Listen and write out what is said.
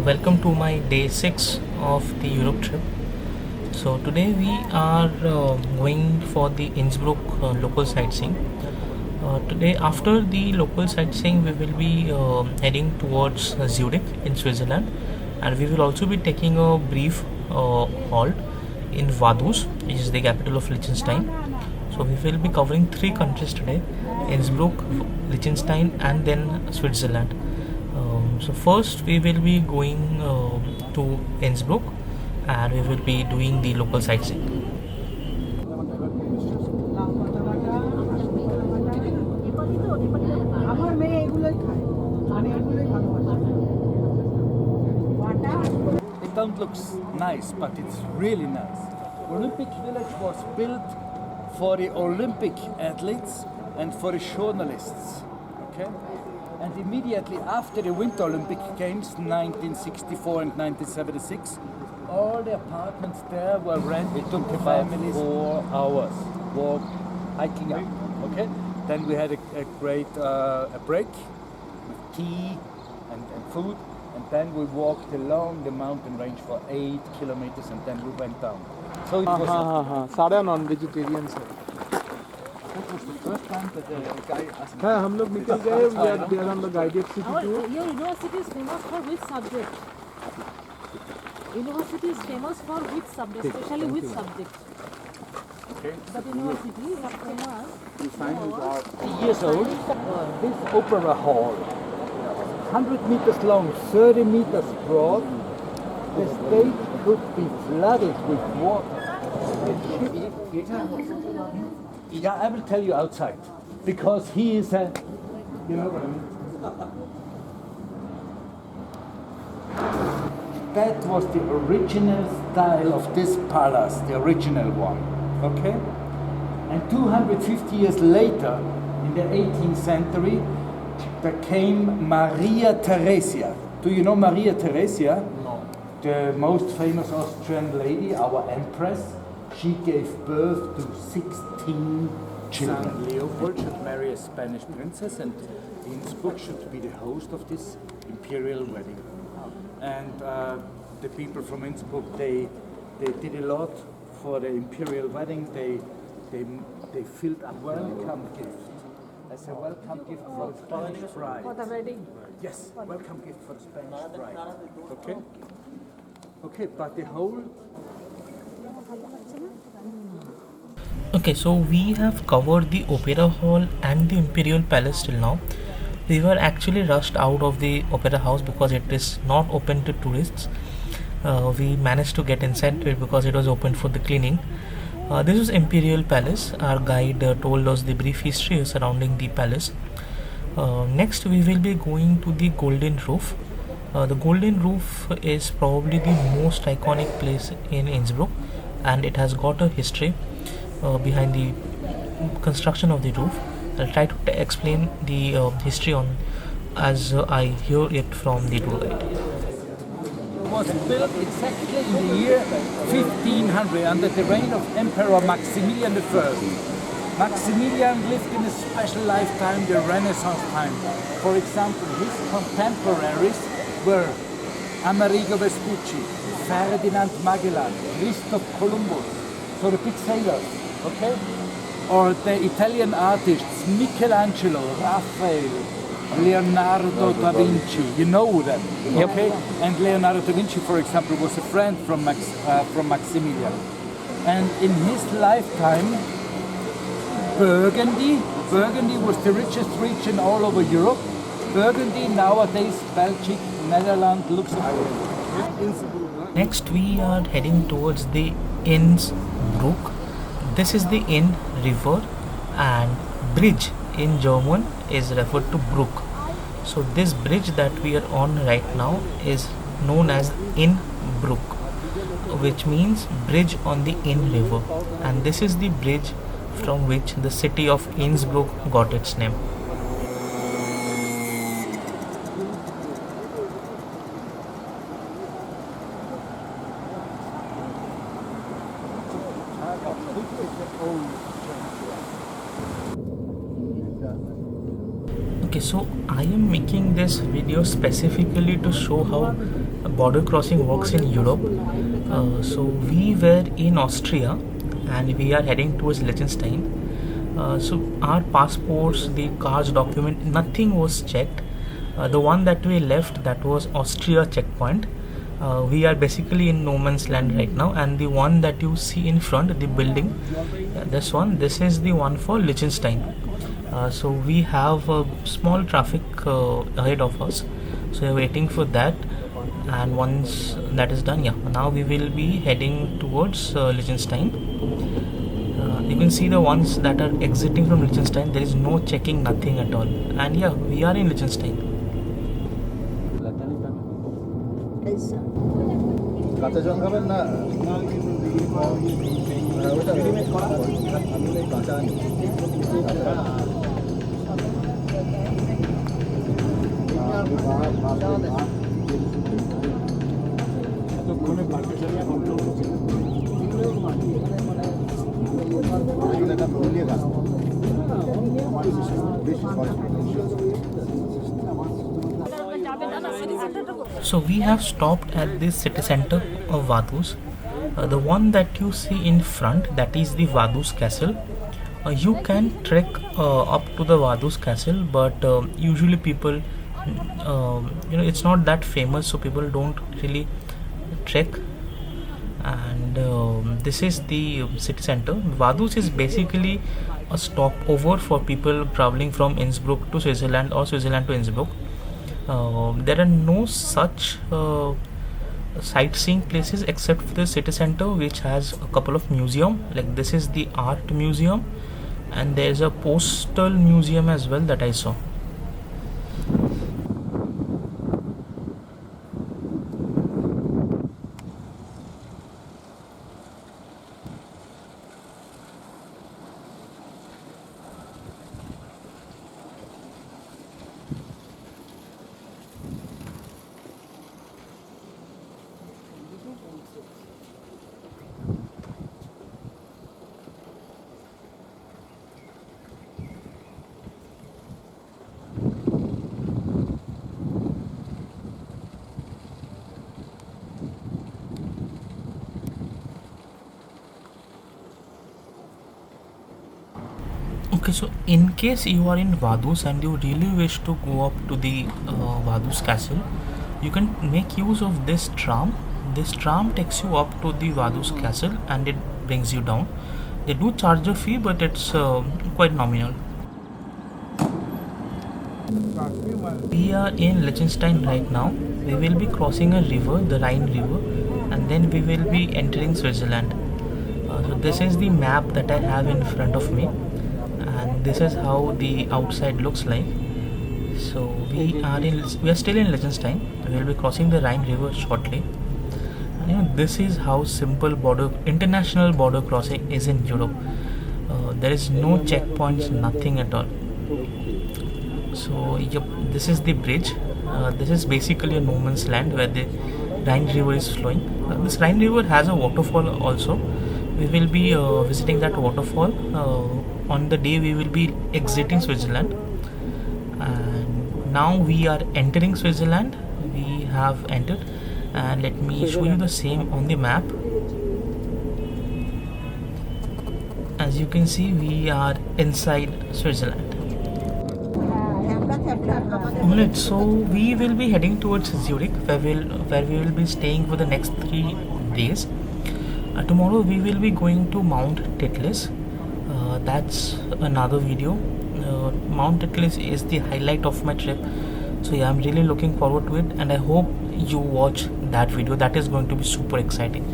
welcome to my day 6 of the Europe trip. So today we are going for the Innsbruck local sightseeing. Today after the local sightseeing we will be heading towards Zurich in Switzerland, and we will also be taking a brief halt in Vaduz, which is the capital of Liechtenstein. So we will be covering 3 countries today: Innsbruck, Liechtenstein and then Switzerland. So first we will be going to Innsbruck, and we will be doing the local sightseeing. It don't look nice, but it's really nice. Olympic Village was built for the Olympic athletes and for the journalists. Okay? And immediately after the Winter Olympic Games, 1964 and 1976, all the apartments there were rented to families. 4 hours walk, hiking up. Okay? Then we had a great break with tea and food, and then we walked along the mountain range for 8 kilometers, and then we went down. So it was सारे non-vegetarians हैं। that was the first time that the guy asked me. हाँ हम लोग निकल गए। We are on the guided city tour। Your university is famous for which subject? University is famous for which subject? Especially which subject? Okay. That university is famous. 50 years old. This opera hall, 100 meters long, 30 meters broad. The stage could be flooded with water. Yeah, I will tell you outside, because he is a, you know what I mean. That was the original style of this palace, the original one, okay? And 250 years later, in the 18th century, there came Maria Theresia. Do you know Maria Theresia? No. The most famous Austrian lady, our empress. She gave birth to 16 children. Son Leopold should marry a Spanish princess, and Innsbruck should be the host of this imperial wedding. And the people from Innsbruck, they did a lot for the imperial wedding. They filled a welcome gift as a welcome gift for the Spanish bride. For the wedding? Yes, welcome gift for the Spanish bride. Okay? Okay, but the whole... Okay, so we have covered the Opera Hall and the Imperial Palace till now. We were actually rushed out of the Opera House because it is not open to tourists. We managed to get inside to it because it was open for the cleaning. This is Imperial Palace. Our guide told us the brief history surrounding the palace. Next we will be going to the Golden Roof. The Golden Roof is probably the most iconic place in Innsbruck, and it has got a history behind the construction of the roof. I'll try to explain the history on as I hear it from the tour guide. It was built exactly in the year 1500 under the reign of Emperor Maximilian I. Maximilian lived in a special lifetime, the Renaissance time. For example, his contemporaries were Amerigo Vespucci, Ferdinand Magellan, Christoph Columbus, so the big sailors, okay? Or the Italian artists Michelangelo, Raphael, Leonardo da Vinci, you know them, okay? And Leonardo da Vinci, for example, was a friend from Maximilian. And in his lifetime, Burgundy was the richest region all over Europe. Burgundy, nowadays Belgium, Netherlands, Luxembourg. Next we are heading towards the Innsbruck. This is the Inn river, and bridge in German is referred to Bruck. So this bridge that we are on right now is known as Innsbruck, which means bridge on the Inn river, and this is the bridge from which the city of Innsbruck got its name. Okay, so I am making this video specifically to show how border crossing works in Europe. So we were in Austria and we are heading towards Liechtenstein. So our passports, the car's document, nothing was checked. The one that we left, that was Austria checkpoint. We are basically in no man's land right now, and the one that you see in front, the building, this is the one for Liechtenstein. So we have a small traffic ahead of us, so we're waiting for that, and once that is done, now we will be heading towards Liechtenstein. You can see the ones that are exiting from Liechtenstein, there is no checking, nothing at all, and we are in Liechtenstein. So we have stopped at the city center of Vaduz. The one that you see in front, that is the Vaduz castle. You can trek up to the Vaduz castle, but usually people, it's not that famous, so people don't really trek. And this is the city center. Vaduz is basically a stopover for people traveling from Innsbruck to Switzerland or Switzerland to Innsbruck. There are no such sightseeing places except for the city center, which has a couple of museums. Like this is the art museum, and there's a postal museum as well that I saw. Okay, so in case you are in Vaduz and you really wish to go up to the Vaduz castle, you can make use of this tram. This tram takes you up to the Vaduz castle and it brings you down. They do charge a fee, but it's quite nominal. We are in Liechtenstein right now. We will be crossing a river, the Rhine river, and then we will be entering Switzerland. So this is the map that I have in front of me, and this is how the outside looks like. So we are still in Liechtenstein. We will be crossing the Rhine river shortly. And this is how simple international border crossing is in Europe. There is no checkpoints, nothing at all. So this is the bridge. This is basically a no man's land where the Rhine river is flowing. This Rhine river has a waterfall also. We will be visiting that waterfall on the day we will be exiting Switzerland. And now we are entering Switzerland. We have entered, and let me show you the same on the map. As you can see, we are inside Switzerland. Alright, so we will be heading towards Zurich, where we will be staying for the next 3 days. Tomorrow we will be going to Mount Titlis. That's another video. Mount Titlis is the highlight of my trip. So I'm really looking forward to it, and I hope you watch that video. That is going to be super exciting.